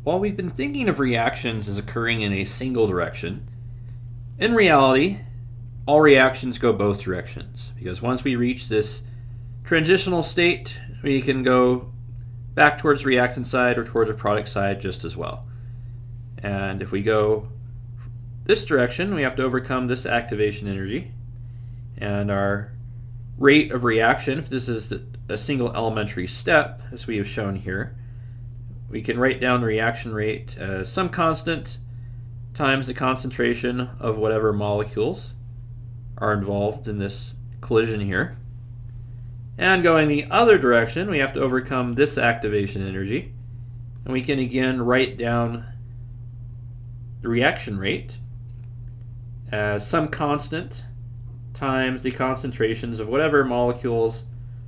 while we've been thinking of reactions as occurring in a single direction, in reality, all reactions go both directions, because once we reach this transitional state, we can go back towards the reactant side or towards the product side just as well. And if we go this direction, we have to overcome this activation energy, and our rate of reaction, if this is a single elementary step, as we have shown here, we can write down the reaction rate as some constant times the concentration of whatever molecules are involved in this collision here. And going the other direction, we have to overcome this activation energy, and we can again write down the reaction rate as some constant times the concentrations of whatever molecules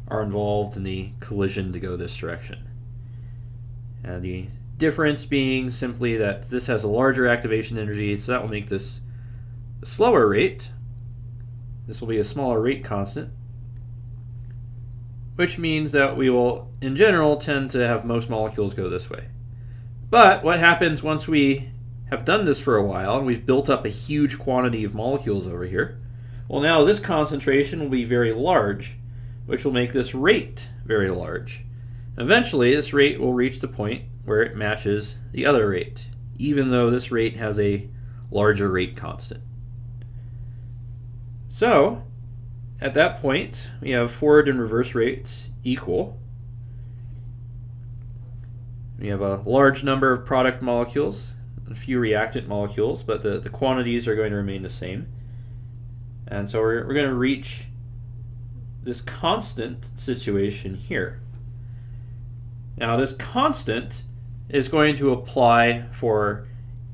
are involved in the collision to go this direction. And the difference being simply that this has a larger activation energy, so that will make this a slower rate. This will be a smaller rate constant, which means that we will, in general, tend to have most molecules go this way. But what happens once we have done this for a while and we've built up a huge quantity of molecules over here? Well, now this concentration will be very large, which will make this rate very large. Eventually, this rate will reach the point where it matches the other rate, even though this rate has a larger rate constant. So, at that point, we have forward and reverse rates equal. We have a large number of product molecules, a few reactant molecules, but the quantities are going to remain the same. And so we're going to reach this constant situation here. Now this constant is going to apply for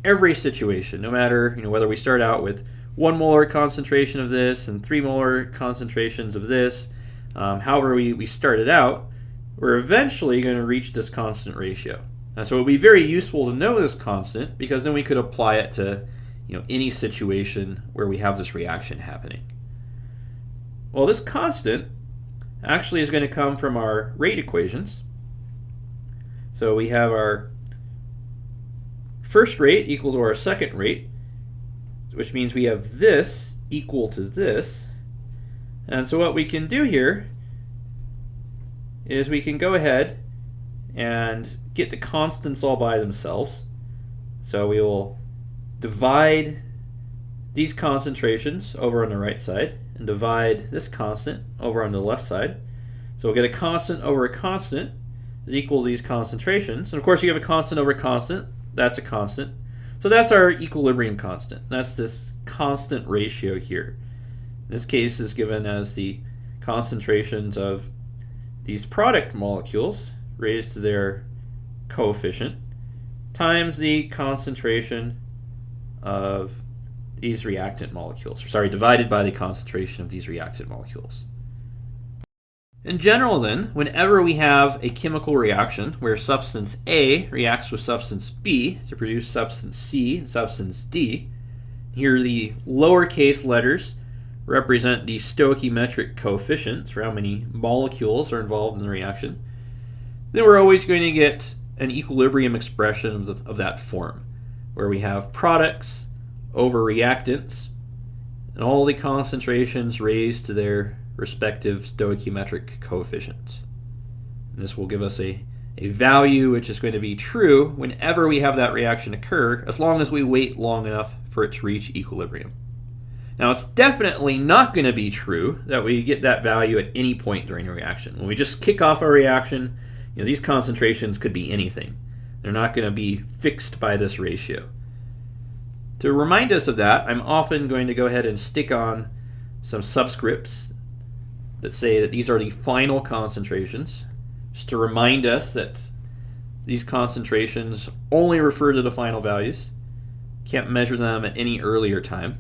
every situation, no matter whether we start out with 1 molar concentration of this and 3 molar concentrations of this. However we started out, we're eventually going to reach this constant ratio. And so it would be very useful to know this constant, because then we could apply it to any situation where we have this reaction happening. Well, this constant actually is going to come from our rate equations. So we have our first rate equal to our second rate, which means we have this equal to this. And so what we can do here is we can go ahead and get the constants all by themselves. So we will divide these concentrations over on the right side and divide this constant over on the left side. So we'll get a constant over a constant is equal to these concentrations. And of course you have a constant over a constant, that's a constant. So that's our equilibrium constant. That's this constant ratio here. In this case is given as the concentrations of these product molecules raised to their coefficient times the concentration of these reactant molecules. Sorry, divided by the concentration of these reactant molecules. In general then, whenever we have a chemical reaction where substance A reacts with substance B to produce substance C and substance D, here the lowercase letters represent the stoichiometric coefficients for how many molecules are involved in the reaction, then we're always going to get an equilibrium expression of that form, where we have products over reactants and all the concentrations raised to their respective stoichiometric coefficients. And this will give us a value which is going to be true whenever we have that reaction occur, as long as we wait long enough for it to reach equilibrium. Now it's definitely not going to be true that we get that value at any point during a reaction. When we just kick off a reaction, these concentrations could be anything. They're not going to be fixed by this ratio. To remind us of that, I'm often going to go ahead and stick on some subscripts that say that these are the final concentrations, just to remind us that these concentrations only refer to the final values. Can't measure them at any earlier time.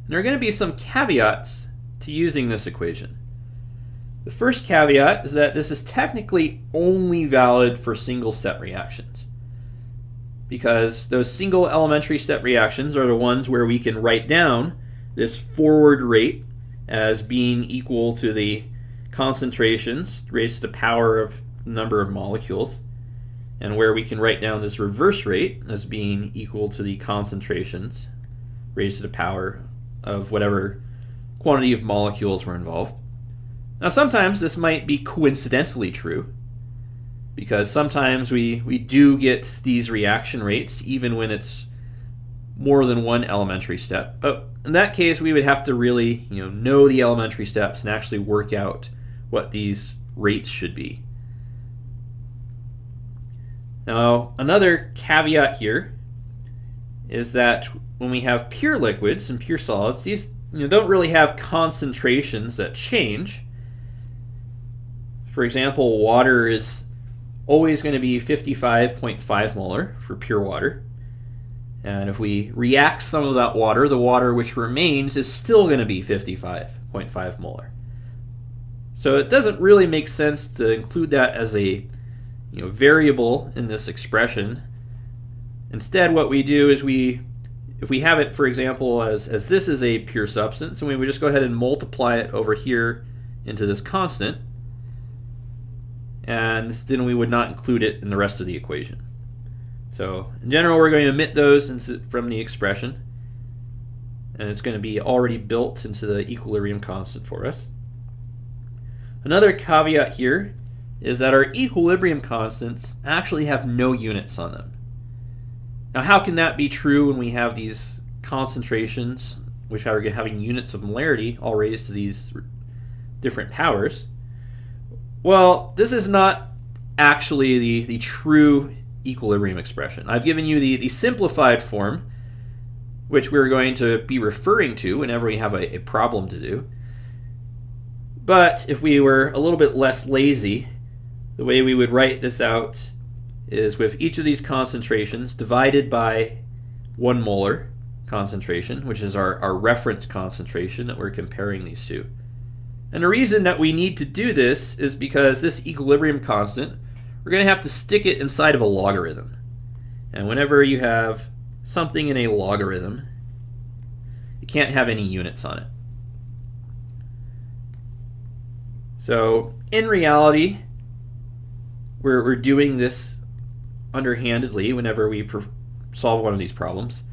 And there are going to be some caveats to using this equation. The first caveat is that this is technically only valid for single step reactions, because those single elementary step reactions are the ones where we can write down this forward rate as being equal to the concentrations raised to the power of the number of molecules. and where we can write down this reverse rate as being equal to the concentrations raised to the power of whatever quantity of molecules were involved. Now sometimes this might be coincidentally true, because sometimes we do get these reaction rates even when it's more than one elementary step. But in that case, we would have to really know the elementary steps and actually work out what these rates should be. Now, another caveat here is that when we have pure liquids and pure solids, these don't really have concentrations that change. For example, water is always going to be 55.5 molar for pure water. And if we react some of that water, the water which remains is still going to be 55.5 molar. So it doesn't really make sense to include that as a variable in this expression. Instead, what we do is if we have it, for example, as this is a pure substance, and we would just go ahead and multiply it over here into this constant, and then we would not include it in the rest of the equation. So in general, we're going to omit those from the expression, and it's going to be already built into the equilibrium constant for us. Another caveat here is that our equilibrium constants actually have no units on them. Now, how can that be true when we have these concentrations which are having units of molarity all raised to these different powers? Well, this is not actually the true equilibrium expression. I've given you the simplified form, which we're going to be referring to whenever we have a problem to do. But if we were a little bit less lazy, the way we would write this out is with each of these concentrations divided by 1 molar concentration, which is our reference concentration that we're comparing these to. And the reason that we need to do this is because this equilibrium constant, we're going to have to stick it inside of a logarithm. And whenever you have something in a logarithm, it can't have any units on it. So in reality, we're doing this underhandedly whenever we solve one of these problems.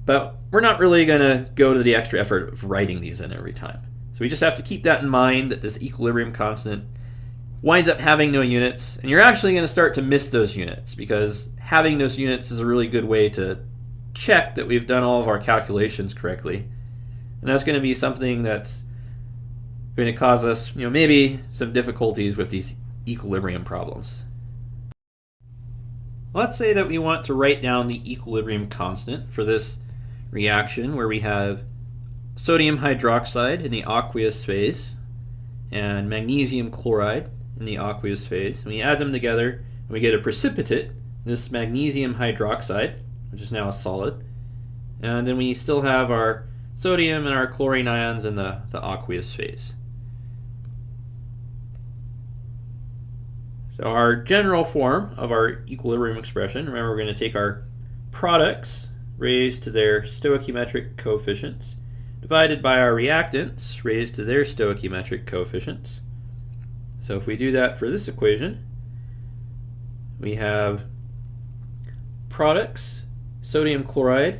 But we're not really going to go to the extra effort of writing these in every time. So we just have to keep that in mind, that this equilibrium constant winds up having no units, and you're actually going to start to miss those units, because having those units is a really good way to check that we've done all of our calculations correctly. And that's going to be something that's going to cause us, maybe some difficulties with these equilibrium problems. Let's say that we want to write down the equilibrium constant for this reaction where we have sodium hydroxide in the aqueous phase and magnesium chloride in the aqueous phase. And we add them together and we get a precipitate, this magnesium hydroxide, which is now a solid. And then we still have our sodium and our chlorine ions in the aqueous phase. So our general form of our equilibrium expression, remember we're going to take our products raised to their stoichiometric coefficients divided by our reactants raised to their stoichiometric coefficients. So if we do that for this equation, we have products, sodium chloride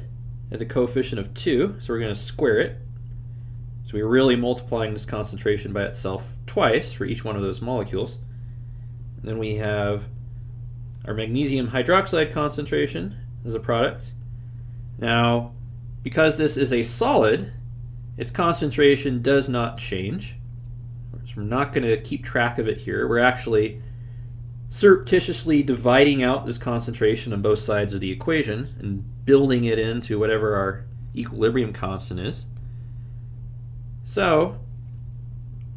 at a coefficient of 2, so we're going to square it. So we're really multiplying this concentration by itself twice for each one of those molecules. And then we have our magnesium hydroxide concentration as a product. Now, because this is a solid, its concentration does not change. So we're not going to keep track of it here. We're actually surreptitiously dividing out this concentration on both sides of the equation and building it into whatever our equilibrium constant is. So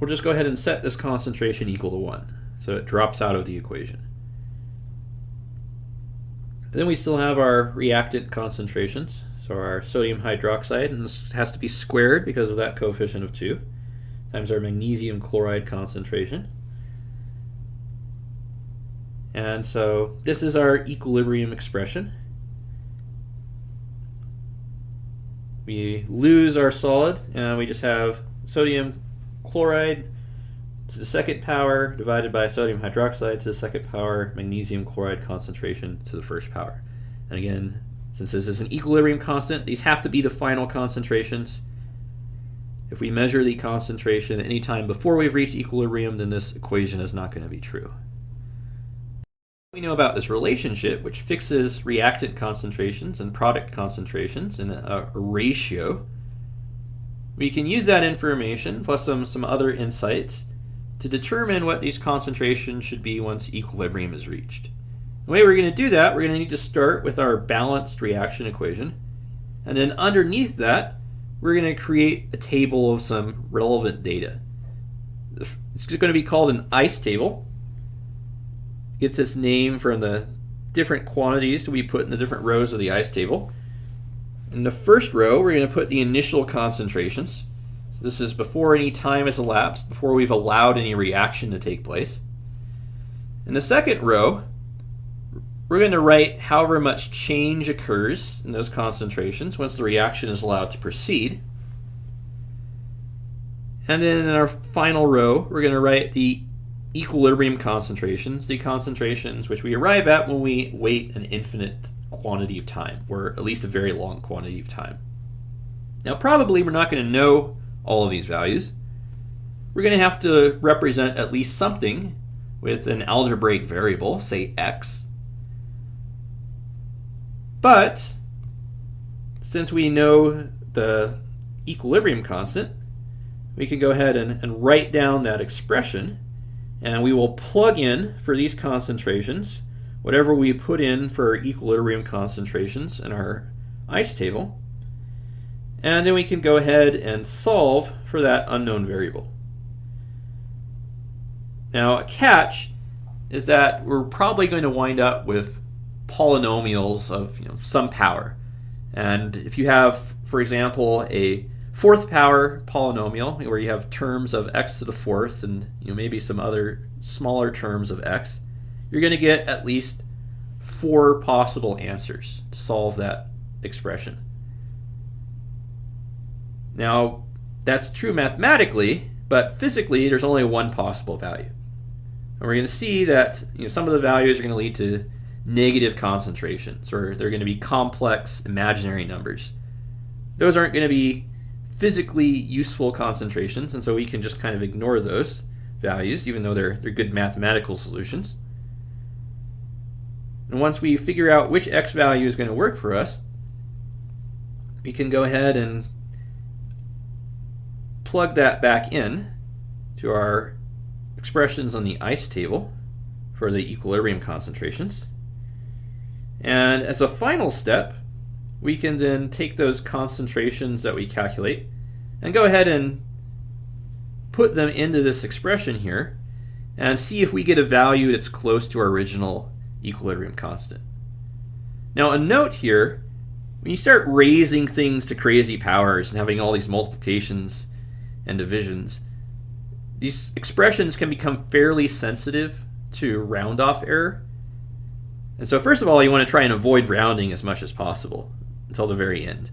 we'll just go ahead and set this concentration equal to 1. So it drops out of the equation. And then we still have our reactant concentrations. So our sodium hydroxide, and this has to be squared because of that coefficient of 2, times our magnesium chloride concentration. And so this is our equilibrium expression. We lose our solid, and we just have sodium chloride to the second power divided by sodium hydroxide to the second power magnesium chloride concentration to the first power. And again, since this is an equilibrium constant, these have to be the final concentrations. If we measure the concentration any time before we've reached equilibrium, then this equation is not going to be true. We know about this relationship, which fixes reactant concentrations and product concentrations in a ratio. We can use that information plus some other insights to determine what these concentrations should be once equilibrium is reached. The way we're going to do that, we're going to need to start with our balanced reaction equation, and then underneath that, we're going to create a table of some relevant data. It's going to be called an ICE table. It gets its name from the different quantities we put in the different rows of the ICE table. In the first row, we're going to put the initial concentrations. This is before any time has elapsed, before we've allowed any reaction to take place. In the second row, we're going to write however much change occurs in those concentrations once the reaction is allowed to proceed. And then in our final row, we're going to write the equilibrium concentrations, the concentrations which we arrive at when we wait an infinite quantity of time, or at least a very long quantity of time. Now, probably we're not going to know all of these values. We're going to have to represent at least something with an algebraic variable, say x. But since we know the equilibrium constant, we can go ahead and write down that expression, and we will plug in for these concentrations whatever we put in for equilibrium concentrations in our ICE table, and then we can go ahead and solve for that unknown variable. Now, a catch is that we're probably going to wind up with polynomials of some power. And if you have, for example, a fourth power polynomial where you have terms of x to the fourth and maybe some other smaller terms of x, you're going to get at least 4 possible answers to solve that expression. Now, that's true mathematically, but physically there's only one possible value. And we're going to see that some of the values are going to lead to negative concentrations, or they're going to be complex imaginary numbers. Those aren't going to be physically useful concentrations, and so we can just kind of ignore those values, even though they're good mathematical solutions. And once we figure out which x value is going to work for us, we can go ahead and plug that back in to our expressions on the ICE table for the equilibrium concentrations. And as a final step, we can then take those concentrations that we calculate and go ahead and put them into this expression here and see if we get a value that's close to our original equilibrium constant. Now, a note here, when you start raising things to crazy powers and having all these multiplications and divisions, these expressions can become fairly sensitive to round-off error. And so first of all, you want to try and avoid rounding as much as possible until the very end.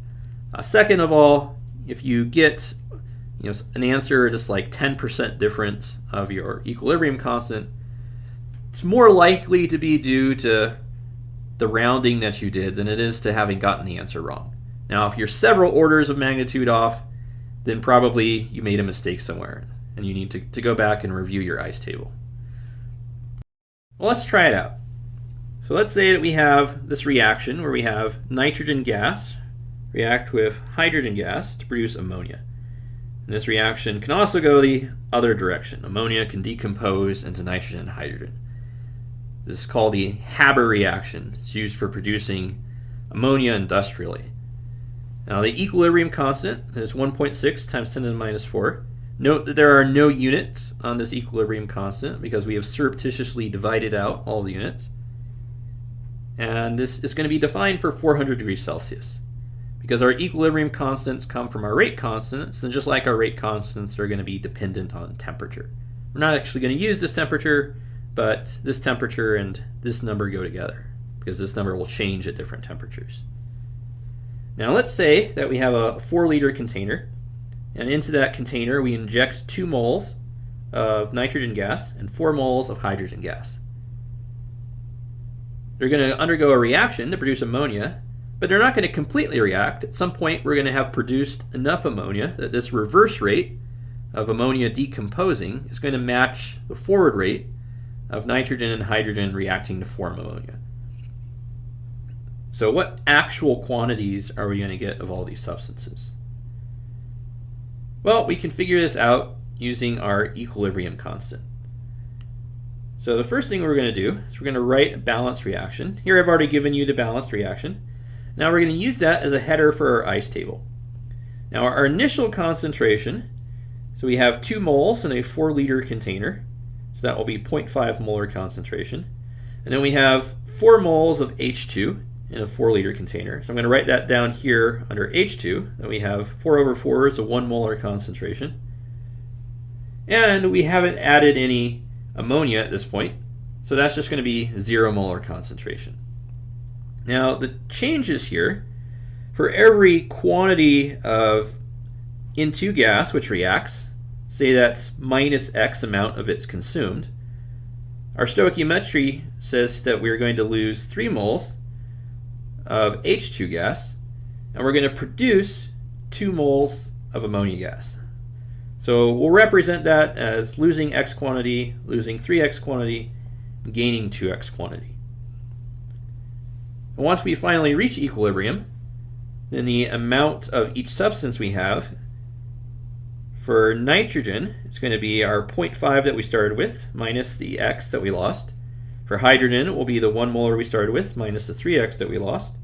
Second of all, if you get an answer just like 10% difference of your equilibrium constant, it's more likely to be due to the rounding that you did than it is to having gotten the answer wrong. Now, if you're several orders of magnitude off, then probably you made a mistake somewhere, and you need to go back and review your ICE table. Well, let's try it out. So let's say that we have this reaction where we have nitrogen gas react with hydrogen gas to produce ammonia. And this reaction can also go the other direction. Ammonia can decompose into nitrogen and hydrogen. This is called the Haber reaction. It's used for producing ammonia industrially. Now, the equilibrium constant is 1.6 times 10 to the minus 4. Note that there are no units on this equilibrium constant because we have surreptitiously divided out all the units. And this is going to be defined for 400 degrees Celsius. Because our equilibrium constants come from our rate constants, and just like our rate constants, they're going to be dependent on temperature. We're not actually going to use this temperature, but this temperature and this number go together, because this number will change at different temperatures. Now let's say that we have a 4-liter container, and into that container we inject 2 moles of nitrogen gas and 4 moles of hydrogen gas. They're going to undergo a reaction to produce ammonia, but they're not going to completely react. At some point, we're going to have produced enough ammonia that this reverse rate of ammonia decomposing is going to match the forward rate of nitrogen and hydrogen reacting to form ammonia. So what actual quantities are we going to get of all these substances? Well, we can figure this out using our equilibrium constant. So the first thing we're going to do is we're going to write a balanced reaction. Here I've already given you the balanced reaction. Now we're going to use that as a header for our ice table. Now our initial concentration, so we have 2 moles in a 4-liter container, so that will be 0.5 molar concentration. And then we have 4 moles of H2 in a 4-liter container. So I'm going to write that down here under H2, that we have 4 over 4 is a 1 molar concentration. And we haven't added any ammonia at this point, so that's just going to be 0 molar concentration. Now the changes here, for every quantity of N2 gas which reacts, say that's minus X amount of its consumed, our stoichiometry says that we're going to lose 3 moles of H2 gas, and we're going to produce 2 moles of ammonia gas. So we'll represent that as losing X quantity, losing 3X quantity, gaining 2X quantity. And once we finally reach equilibrium, then the amount of each substance we have, for nitrogen, it's going to be our 0.5 that we started with, minus the X that we lost. For hydrogen, it will be the 1 molar we started with, minus the 3X that we lost.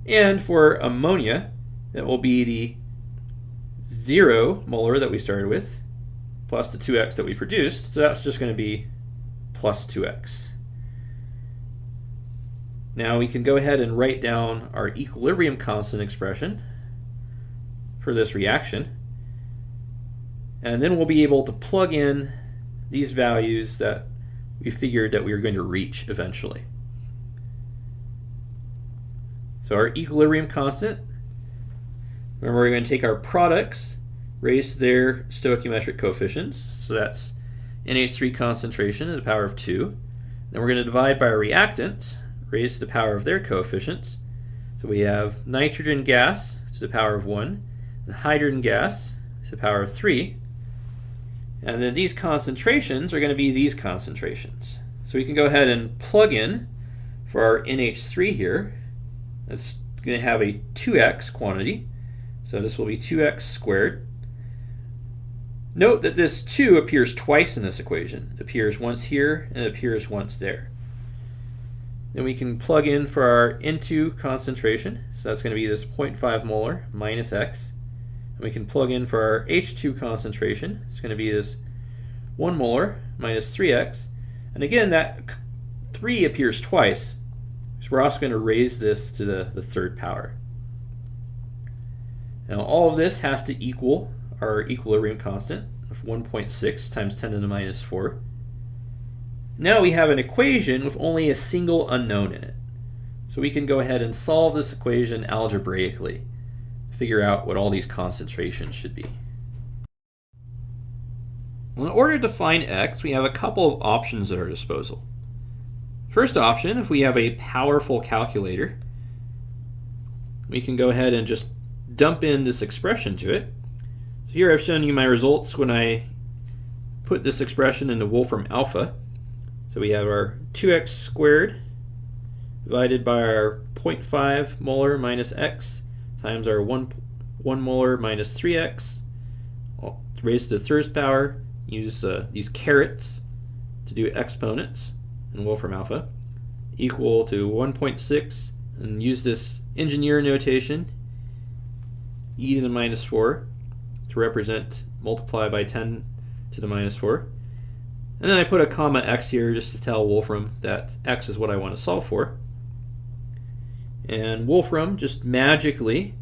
And for ammonia, that will be the 0 molar that we started with, plus the 2X that we produced. So that's just going to be plus 2X. Now we can go ahead and write down our equilibrium constant expression for this reaction. And then we'll be able to plug in these values that we figured that we were going to reach eventually. So our equilibrium constant, remember we're going to take our products, raise their stoichiometric coefficients, so that's NH3 concentration to the power of 2. Then we're going to divide by our reactants, raise to the power of their coefficients. So we have nitrogen gas to the power of 1, and hydrogen gas to the power of 3. And then these concentrations are going to be these concentrations. So we can go ahead and plug in for our NH3 here. That's going to have a 2x quantity. So this will be 2x squared. Note that this 2 appears twice in this equation. It appears once here and it appears once there. Then we can plug in for our N2 concentration. So that's going to be this 0.5 molar minus X. And we can plug in for our H2 concentration. It's going to be this 1 molar minus 3X. And again, that 3 appears twice. So we're also going to raise this to the third power. Now all of this has to equal our equilibrium constant of 1.6 times 10 to the minus 4. Now we have an equation with only a single unknown in it. So we can go ahead and solve this equation algebraically, figure out what all these concentrations should be. Well, in order to find X, we have a couple of options at our disposal. First option, if we have a powerful calculator, we can go ahead and just dump in this expression to it. So here I've shown you my results when I put this expression into Wolfram alpha. So we have our 2x squared divided by our 0.5 molar minus X times our 1 molar minus 3X raised to the third power. Use these carets to do exponents in Wolfram alpha, equal to 1.6, and use this engineer notation, e to the minus 4, to represent multiply by 10 to the minus 4. And then I put a comma x here just to tell Wolfram that x is what I want to solve for. And Wolfram just magically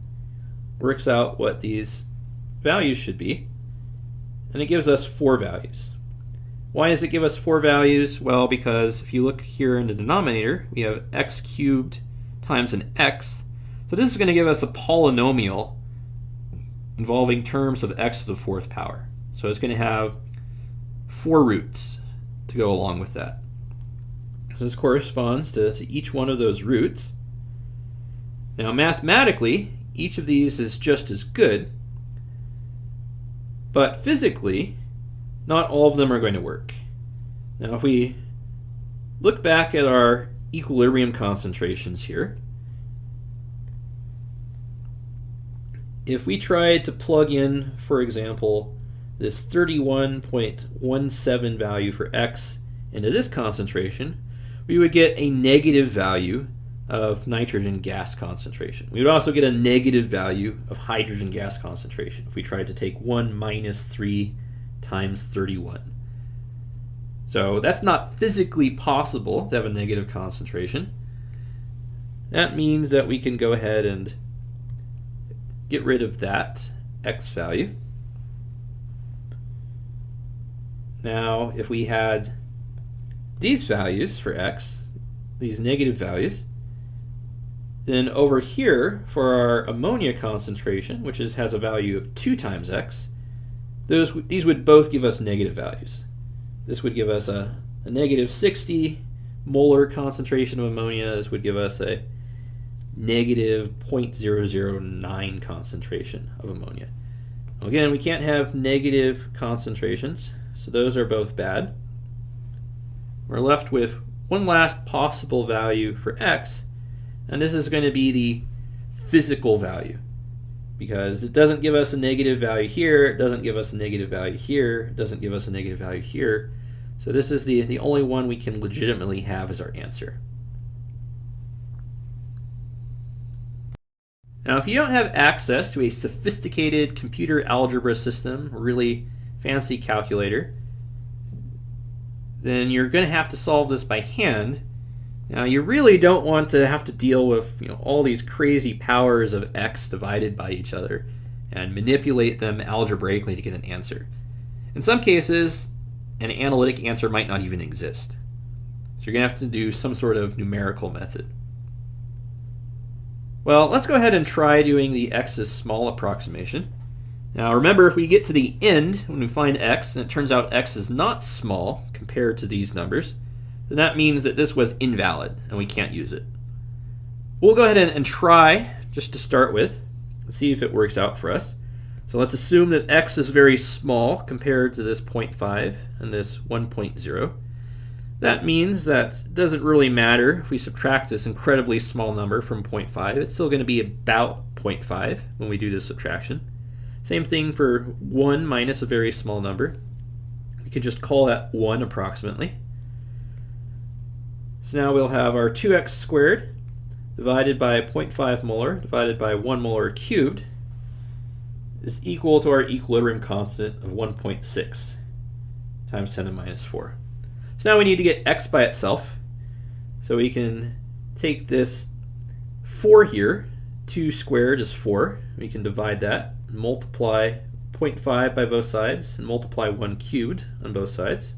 works out what these values should be, and it gives us 4 values. Why does it give us 4 values? Well, because if you look here in the denominator, we have x cubed times an x. So this is going to give us a polynomial involving terms of x to the 4th power. So it's going to have 4 roots to go along with that. So this corresponds to each one of those roots. Now mathematically, each of these is just as good, but physically, not all of them are going to work. Now if we look back at our equilibrium concentrations here, if we tried to plug in, for example, this 31.17 value for X into this concentration, we would get a negative value of nitrogen gas concentration. We would also get a negative value of hydrogen gas concentration if we tried to take 1 minus 3 times 31. So that's not physically possible to have a negative concentration. That means that we can go ahead and get rid of that X value. Now, if we had these values for X, these negative values, then over here for our ammonia concentration, which has a value of 2 times X, these would both give us negative values. This would give us a negative 60 molar concentration of ammonia. This would give us a negative 0.009 concentration of ammonia. Again, we can't have negative concentrations, so those are both bad. We're left with one last possible value for X, and this is going to be the physical value, because it doesn't give us a negative value here, it doesn't give us a negative value here, it doesn't give us a negative value here. So this is the only one we can legitimately have as our answer. Now, if you don't have access to a sophisticated computer algebra system, a really fancy calculator, then you're going to have to solve this by hand. Now, you really don't want to have to deal with all these crazy powers of X divided by each other and manipulate them algebraically to get an answer. In some cases, an analytic answer might not even exist. So you're going to have to do some sort of numerical method. Well, let's go ahead and try doing the X is small approximation. Now remember, if we get to the end, when we find X, and it turns out X is not small compared to these numbers, then that means that this was invalid and we can't use it. We'll go ahead and try, just to start with, and see if it works out for us. So let's assume that X is very small compared to this 0.5 and this 1.0. That means that it doesn't really matter if we subtract this incredibly small number from 0.5. It's still going to be about 0.5 when we do this subtraction. Same thing for 1 minus a very small number. We can just call that 1 approximately. So now we'll have our 2x squared divided by 0.5 molar divided by 1 molar cubed is equal to our equilibrium constant of 1.6 times 10 to the minus 4. So now we need to get X by itself. So we can take this 4 here, 2 squared is 4. We can divide that, multiply 0.5 by both sides, and multiply 1 cubed on both sides.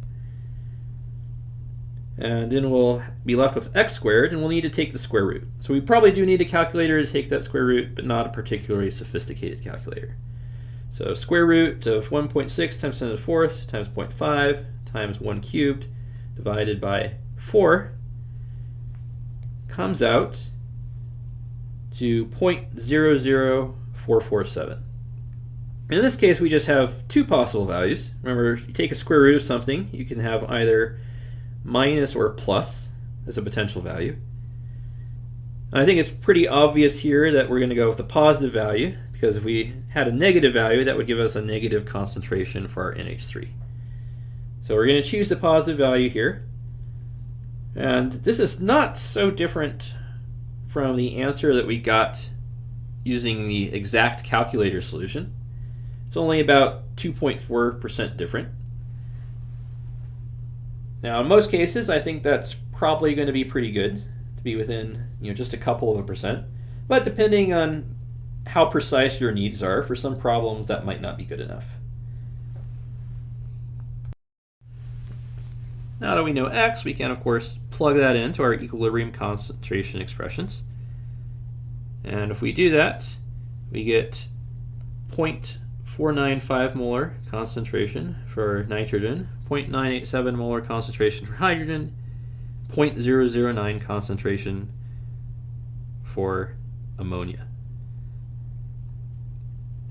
And then we'll be left with X squared, and we'll need to take the square root. So we probably do need a calculator to take that square root, but not a particularly sophisticated calculator. So square root of 1.6 times 10 to the 4th times 0.5 times 1 cubed divided by 4 comes out to 0.00447. In this case, we just have two possible values. Remember, you take a square root of something, you can have either minus or plus as a potential value. And I think it's pretty obvious here that we're going to go with the positive value, because if we had a negative value, that would give us a negative concentration for our NH3. So we're going to choose the positive value here. And this is not so different from the answer that we got using the exact calculator solution. It's only about 2.4% different. Now, in most cases, I think that's probably going to be pretty good, to be within just a couple of %. But depending on how precise your needs are, for some problems that might not be good enough. Now that we know X, we can of course plug that into our equilibrium concentration expressions. And if we do that, we get 0.4 0.495 molar concentration for nitrogen, 0.987 molar concentration for hydrogen, 0.009 concentration for ammonia.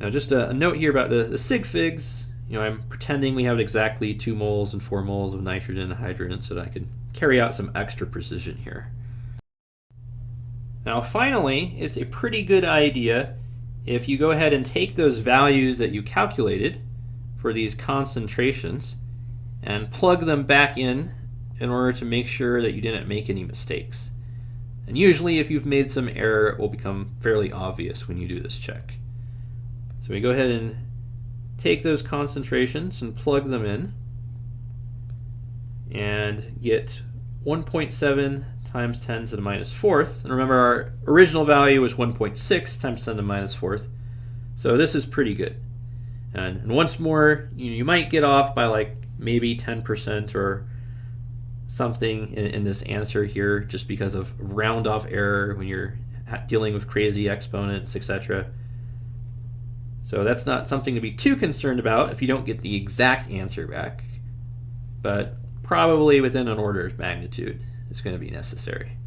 Now just a note here about the sig figs. I'm pretending we have exactly 2 moles and 4 moles of nitrogen and hydrogen so that I can carry out some extra precision here. Now finally, it's a pretty good idea if you go ahead and take those values that you calculated for these concentrations and plug them back in order to make sure that you didn't make any mistakes. And usually if you've made some error, it will become fairly obvious when you do this check. So we go ahead and take those concentrations and plug them in and get 1.7 times 10 to the minus fourth. And remember, our original value was 1.6 times 10 to the minus fourth. So this is pretty good. And once more, you might get off by like maybe 10% or something in this answer here, just because of round off error when you're dealing with crazy exponents, etc. So that's not something to be too concerned about if you don't get the exact answer back, but probably within an order of magnitude is going to be necessary.